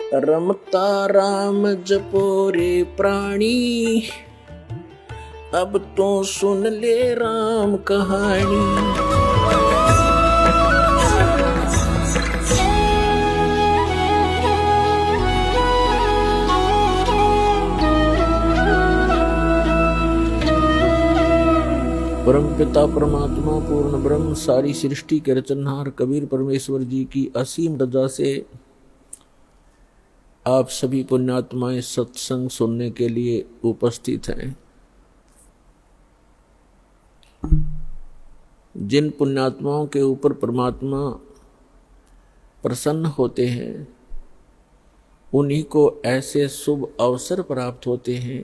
रमता राम जपो रे प्राणी, अब तो सुन ले राम कहानी। परम पिता परमात्मा पूर्ण ब्रह्म सारी सृष्टि के रचनहार कबीर परमेश्वर जी की असीम रजा से आप सभी पुण्यात्माएं सत्संग सुनने के लिए उपस्थित हैं। जिन पुण्यात्माओं के ऊपर परमात्मा प्रसन्न होते हैं उन्हीं को ऐसे शुभ अवसर प्राप्त होते हैं।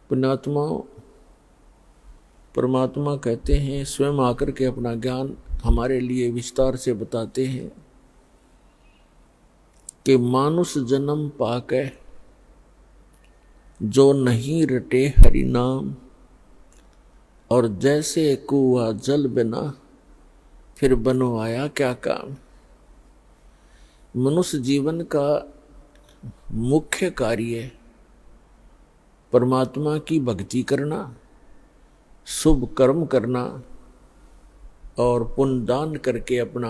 पुण्यात्माओं, परमात्मा कहते हैं, स्वयं आकर के अपना ज्ञान हमारे लिए विस्तार से बताते हैं कि मानुष जन्म पाके जो नहीं रटे हरि नाम, और जैसे कुआं जल बिना फिर बनवाया क्या काम। मनुष्य जीवन का मुख्य कार्य परमात्मा की भक्ति करना, शुभ कर्म करना और पुण्य दान करके अपना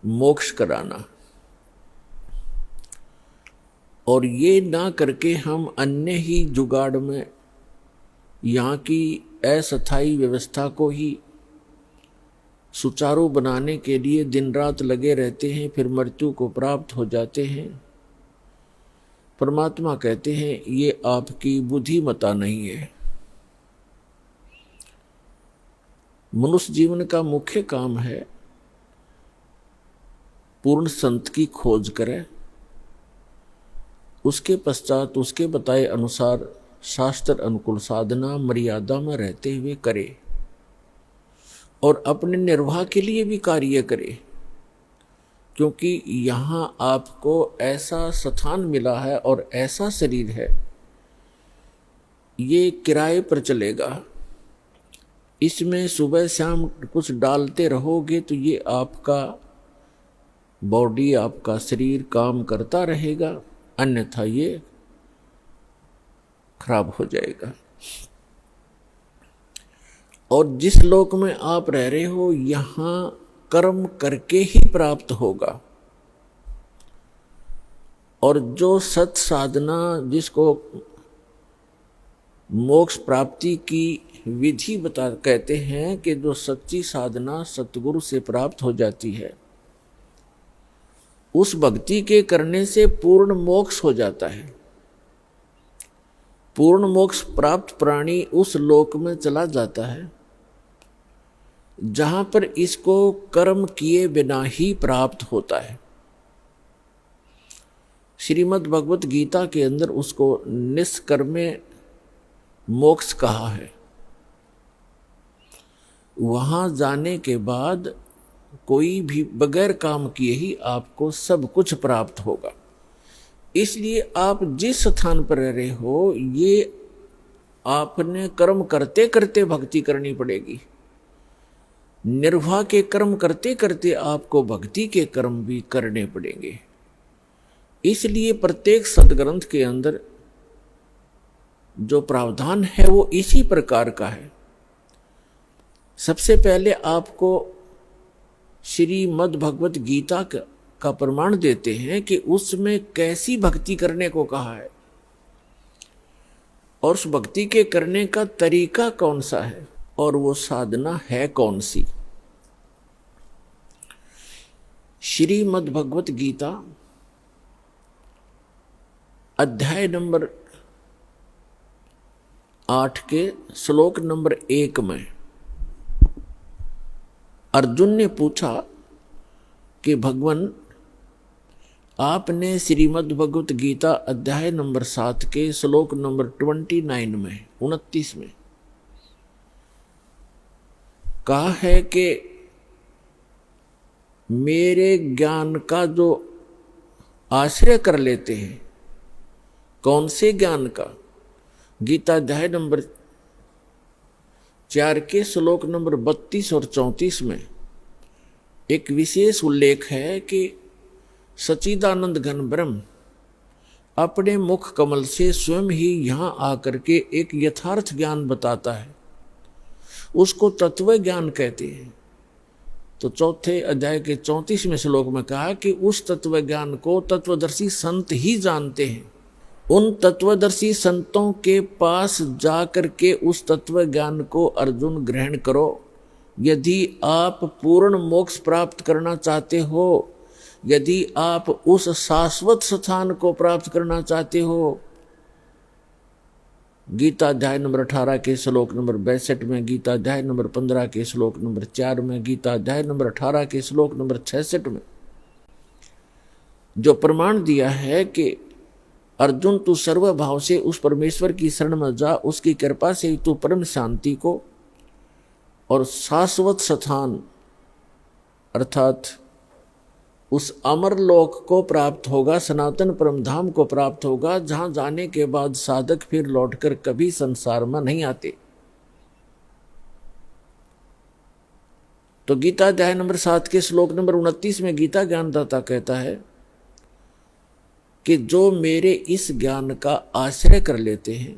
मोक्ष कराना। और ये ना करके हम अन्य ही जुगाड़ में यहाँ की अस्थायी व्यवस्था को ही सुचारू बनाने के लिए दिन रात लगे रहते हैं, फिर मृत्यु को प्राप्त हो जाते हैं। परमात्मा कहते हैं ये आपकी बुद्धिमता नहीं है। मनुष्य जीवन का मुख्य काम है पूर्ण संत की खोज करें, उसके पश्चात उसके बताए अनुसार शास्त्र अनुकूल साधना मर्यादा में रहते हुए करे और अपने निर्वाह के लिए भी कार्य करे, क्योंकि यहाँ आपको ऐसा स्थान मिला है और ऐसा शरीर है, ये किराए पर चलेगा। इसमें सुबह शाम कुछ डालते रहोगे तो ये आपका बॉडी, आपका शरीर काम करता रहेगा, अन्यथा ये खराब हो जाएगा। और जिस लोक में आप रह रहे हो यहाँ कर्म करके ही प्राप्त होगा। और जो सत साधना, जिसको मोक्ष प्राप्ति की विधि कहते हैं कि जो सच्ची साधना सतगुरु से प्राप्त हो जाती है, उस भक्ति के करने से पूर्ण मोक्ष हो जाता है। पूर्ण मोक्ष प्राप्त प्राणी उस लोक में चला जाता है जहां पर इसको कर्म किए बिना ही प्राप्त होता है। श्रीमद् भगवत गीता के अंदर उसको निष्कर्मे मोक्ष कहा है। वहां जाने के बाद कोई भी बगैर काम किए ही आपको सब कुछ प्राप्त होगा। इसलिए आप जिस स्थान पर रह रहे हो, ये आपने कर्म करते करते भक्ति करनी पड़ेगी। निर्वाह के कर्म करते करते आपको भक्ति के कर्म भी करने पड़ेंगे। इसलिए प्रत्येक सदग्रंथ के अंदर जो प्रावधान है वो इसी प्रकार का है। सबसे पहले आपको श्रीमद् भगवत गीता का प्रमाण देते हैं कि उसमें कैसी भक्ति करने को कहा है और उस भक्ति के करने का तरीका कौन सा है और वो साधना है कौन सी। श्रीमद् भगवत गीता अध्याय नंबर 8 के श्लोक नंबर 1 में अर्जुन ने पूछा कि भगवान, आपने श्रीमद् भगवत गीता अध्याय नंबर 7 के श्लोक नंबर 29 में कहा है कि मेरे ज्ञान का जो आश्रय कर लेते हैं। कौन से ज्ञान का? गीता अध्याय नंबर 4 के श्लोक नंबर 32 और 34 में एक विशेष उल्लेख है कि सच्चिदानंद घन ब्रह्म अपने मुख कमल से स्वयं ही यहाँ आकर के एक यथार्थ ज्ञान बताता है, उसको तत्व ज्ञान कहते हैं। तो चौथे अध्याय के 34वें श्लोक में कहा कि उस तत्व ज्ञान को तत्वदर्शी संत ही जानते हैं। उन तत्वदर्शी संतों के पास जाकर के उस तत्व ज्ञान को अर्जुन ग्रहण करो। यदि आप पूर्ण मोक्ष प्राप्त करना चाहते हो, यदि आप उस शाश्वत स्थान को प्राप्त करना चाहते हो, गीता अध्याय नंबर 18 के श्लोक नंबर 62 में, गीता अध्याय नंबर 15 के श्लोक नंबर 4 में, गीता अध्याय नंबर 18 के श्लोक नंबर 66 में जो प्रमाण दिया है कि अर्जुन तू सर्वभाव से उस परमेश्वर की शरण में जा, उसकी कृपा से तू परम शांति को और शाश्वत स्थान अर्थात उस अमर लोक को प्राप्त होगा, सनातन परम धाम को प्राप्त होगा, जहां जाने के बाद साधक फिर लौटकर कभी संसार में नहीं आते। तो गीता अध्याय नंबर 7 के श्लोक नंबर 29 में गीता ज्ञानदाता कहता है कि जो मेरे इस ज्ञान का आश्रय कर लेते हैं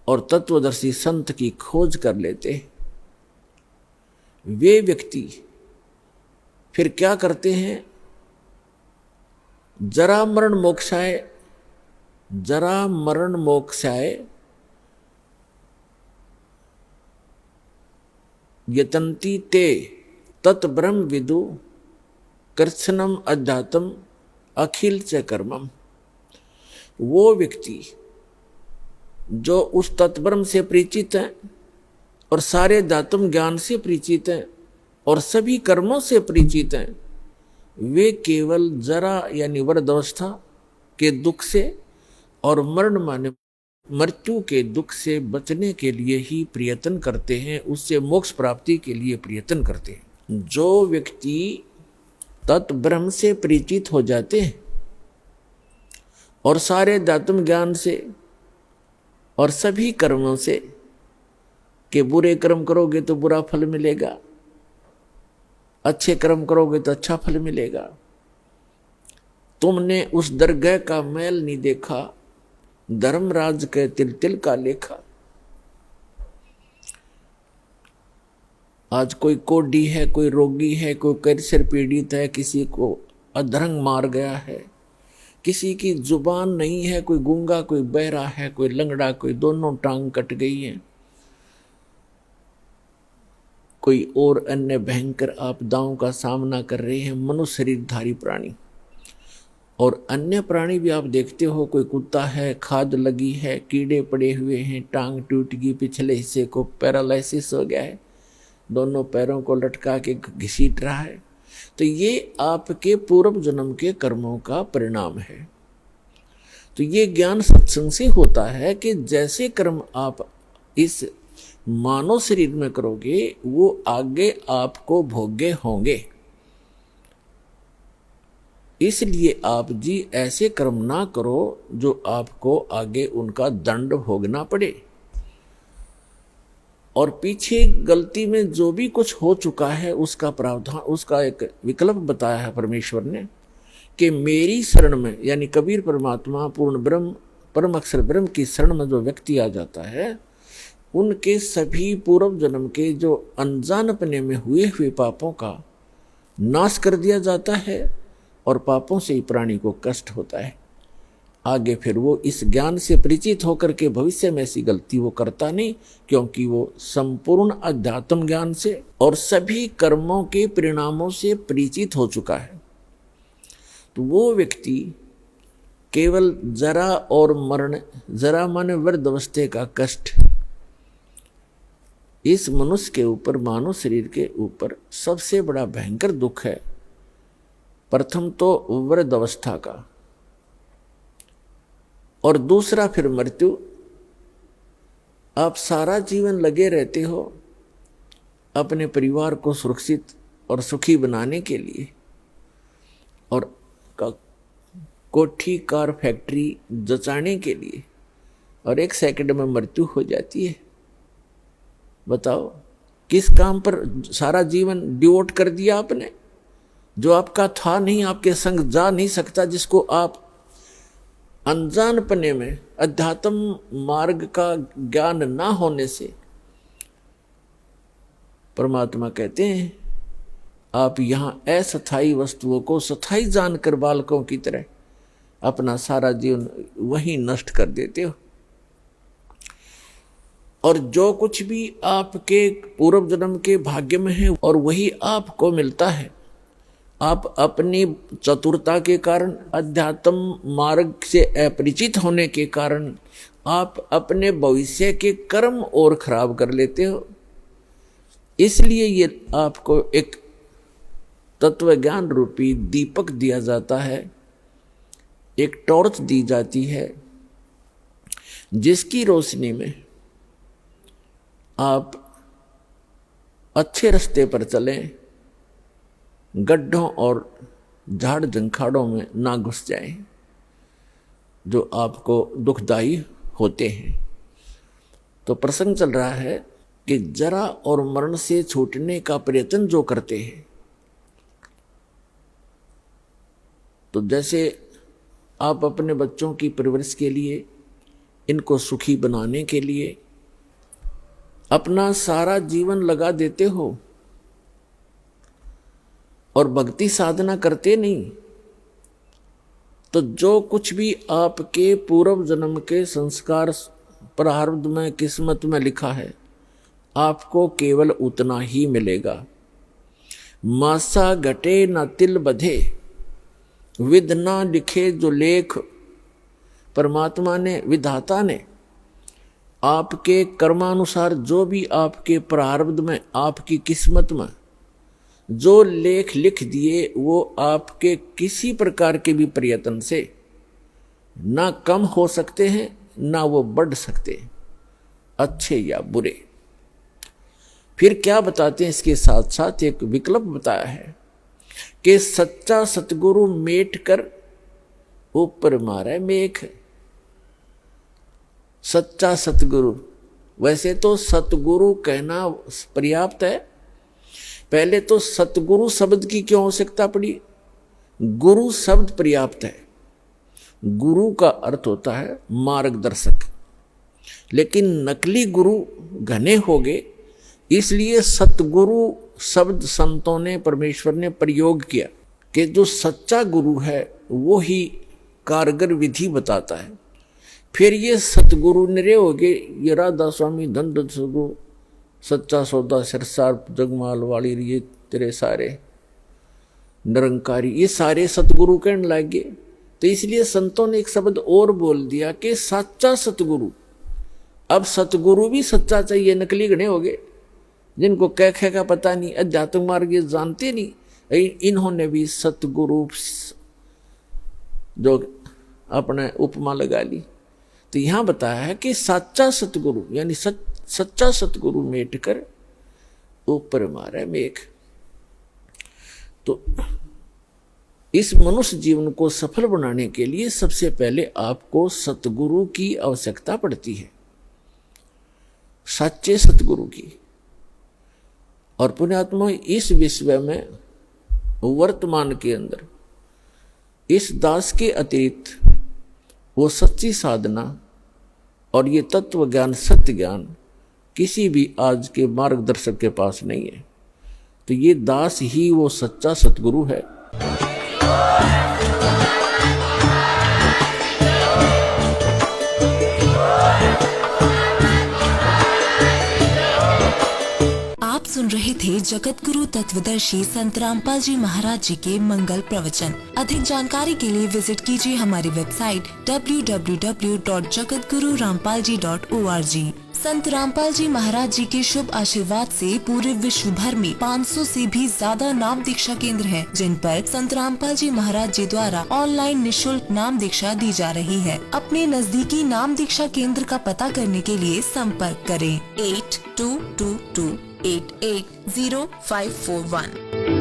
और तत्वदर्शी संत की खोज कर लेते हैं, वे व्यक्ति फिर क्या करते हैं? जरा मरण मोक्षाय, जरा मरण मोक्षाय यतन्ति ते तत् ब्रह्म विदु कृत्स्नम अध्यात्म अखिल च कर्मम। वो व्यक्ति जो उस तत्ब्रह्म से परिचित हैं और सारे दातम ज्ञान से परिचित हैं और सभी कर्मों से परिचित हैं, वे केवल जरा यानी वृद्धावस्था के दुख से और मरण माने मृत्यु के दुख से बचने के लिए ही प्रयत्न करते हैं, उससे मोक्ष प्राप्ति के लिए प्रयत्न करते हैं। जो व्यक्ति तत्ब्रह्म से परिचित हो जाते हैं और सारे दातम ज्ञान से और सभी कर्मों से कि बुरे कर्म करोगे तो बुरा फल मिलेगा, अच्छे कर्म करोगे तो अच्छा फल मिलेगा, तुमने उस दरगाह का मैल नहीं देखा, धर्मराज के तिल तिल का लेखा। आज कोई कोढ़ी है, कोई रोगी है, कोई कैंसर पीड़ित है, किसी को अधरंग मार गया है, किसी की जुबान नहीं है, कोई गूंगा, कोई बहरा है, कोई लंगड़ा, कोई दोनों टांग कट गई है, कोई और अन्य भयंकर आपदाओं का सामना कर रहे हैं मनुष्य शरीरधारी प्राणी। और अन्य प्राणी भी आप देखते हो, कोई कुत्ता है, खाद लगी है, कीड़े पड़े हुए हैं, टांग टूट गई, पिछले हिस्से को पैरालिसिस हो गया है, दोनों पैरों को लटका के घसीट रहा है। तो ये आपके पूर्व जन्म के कर्मों का परिणाम है। तो ये ज्ञान सत्संग से होता है कि जैसे कर्म आप इस मानव शरीर में करोगे, वो आगे आपको भोग्य होंगे। इसलिए आप जी ऐसे कर्म ना करो जो आपको आगे उनका दंड भोगना पड़े। और पीछे गलती में जो भी कुछ हो चुका है उसका प्रावधान, उसका एक विकल्प बताया है परमेश्वर ने कि मेरी शरण में, यानी कबीर परमात्मा पूर्ण ब्रह्म परम अक्षर ब्रह्म की शरण में जो व्यक्ति आ जाता है, उनके सभी पूर्व जन्म के जो अनजानपने में हुए पापों का नाश कर दिया जाता है और पापों से ही प्राणी को कष्ट होता है। आगे फिर वो इस ज्ञान से परिचित होकर के भविष्य में ऐसी गलती वो करता नहीं, क्योंकि वो संपूर्ण अध्यात्म ज्ञान से और सभी कर्मों के परिणामों से परिचित हो चुका है। तो वो व्यक्ति केवल जरा और मरण, जरा माने वृद्धावस्था का कष्ट, इस मनुष्य के ऊपर, मानव शरीर के ऊपर सबसे बड़ा भयंकर दुख है। प्रथम तो वृद्धावस्था का और दूसरा फिर मृत्यु। आप सारा जीवन लगे रहते हो अपने परिवार को सुरक्षित और सुखी बनाने के लिए, और कोठी कार फैक्ट्री जचाने के लिए, और एक सेकंड में मृत्यु हो जाती है। बताओ, किस काम पर सारा जीवन डिवोट कर दिया आपने, जो आपका था नहीं, आपके संग जा नहीं सकता, जिसको आप अनजानपने में अध्यात्म मार्ग का ज्ञान ना होने से परमात्मा कहते हैं आप यहाँ अस्थायी वस्तुओं को स्थायी जानकर बालकों की तरह अपना सारा जीवन वहीं नष्ट कर देते हो। और जो कुछ भी आपके पूर्व जन्म के भाग्य में है और वही आपको मिलता है। आप अपनी चतुरता के कारण, अध्यात्म मार्ग से अपरिचित होने के कारण आप अपने भविष्य के कर्म और खराब कर लेते हो। इसलिए ये आपको एक तत्व ज्ञान रूपी दीपक दिया जाता है, एक टॉर्च दी जाती है, जिसकी रोशनी में आप अच्छे रास्ते पर चलें, गड्ढों और झाड़ जंखाड़ों में ना घुस जाएं, जो आपको दुखदाई होते हैं। तो प्रसंग चल रहा है कि जरा और मरण से छूटने का प्रयत्न जो करते हैं, तो जैसे आप अपने बच्चों की परवरिश के लिए, इनको सुखी बनाने के लिए अपना सारा जीवन लगा देते हो और भक्ति साधना करते नहीं, तो जो कुछ भी आपके पूर्व जन्म के संस्कार प्रारब्ध में, किस्मत में लिखा है, आपको केवल उतना ही मिलेगा। मासा घटे न तिल बधे, विध ना लिखे जो लेख। परमात्मा ने, विधाता ने आपके कर्मानुसार जो भी आपके प्रारब्ध में, आपकी किस्मत में जो लेख लिख दिए, वो आपके किसी प्रकार के भी प्रयत्न से ना कम हो सकते हैं, ना वो बढ़ सकते, अच्छे या बुरे। फिर क्या बताते हैं, इसके साथ साथ एक विकल्प बताया है कि सच्चा सतगुरु मेट कर ऊपर मारे मेघ। सच्चा सतगुरु, वैसे तो सतगुरु कहना पर्याप्त है, पहले तो सतगुरु शब्द की क्यों आवश्यकता पड़ी? गुरु शब्द पर्याप्त है। गुरु का अर्थ होता है मार्गदर्शक, लेकिन नकली गुरु घने हो गए, इसलिए सतगुरु शब्द संतों ने, परमेश्वर ने प्रयोग किया कि जो सच्चा गुरु है वो ही कारगर विधि बताता है। फिर ये सतगुरु निरे हो गए, ये राधा स्वामी, धन सतगुरु, सच्चा सौदा, सिरसार, जगमाल वाली, ये तेरे सारे निरंकारी, ये सारे सतगुरु कहने लगे। तो इसलिए संतों ने एक शब्द और बोल दिया कि सच्चा सतगुरु। अब सतगुरु भी सच्चा चाहिए, नकली घने हो गए, जिनको कह का पता नहीं, अध्यात्म मार्ग ये जानते नहीं, इन्होंने भी सतगुरु जो अपने उपमा लगा ली। तो यहां बताया है कि सच्चा सतगुरु यानी सच्चा सतगुरु मेट कर ऊपर मारे मेघ। तो इस मनुष्य जीवन को सफल बनाने के लिए सबसे पहले आपको सतगुरु की आवश्यकता पड़ती है, सच्चे सतगुरु की। और पुण्यात्मा, इस विश्व में वर्तमान के अंदर इस दास के अतिरिक्त वो सच्ची साधना और ये तत्व ज्ञान, सत्य ज्ञान किसी भी आज के मार्गदर्शक के पास नहीं है। तो ये दास ही वो सच्चा सतगुरु है। सुन रहे थे जगत गुरु तत्वदर्शी संत रामपाल जी महाराज जी के मंगल प्रवचन। अधिक जानकारी के लिए विजिट कीजिए हमारी वेबसाइट www.jagatgururampalji.org। संत रामपाल जी महाराज जी के शुभ आशीर्वाद से पूरे विश्व भर में 500 से भी ज्यादा नाम दीक्षा केंद्र हैं, जिन पर संत रामपाल जी महाराज जी द्वारा ऑनलाइन निशुल्क नाम दीक्षा दी जा रही है। अपने नजदीकी नाम दीक्षा केंद्र का पता करने के लिए संपर्क करें 8222880541।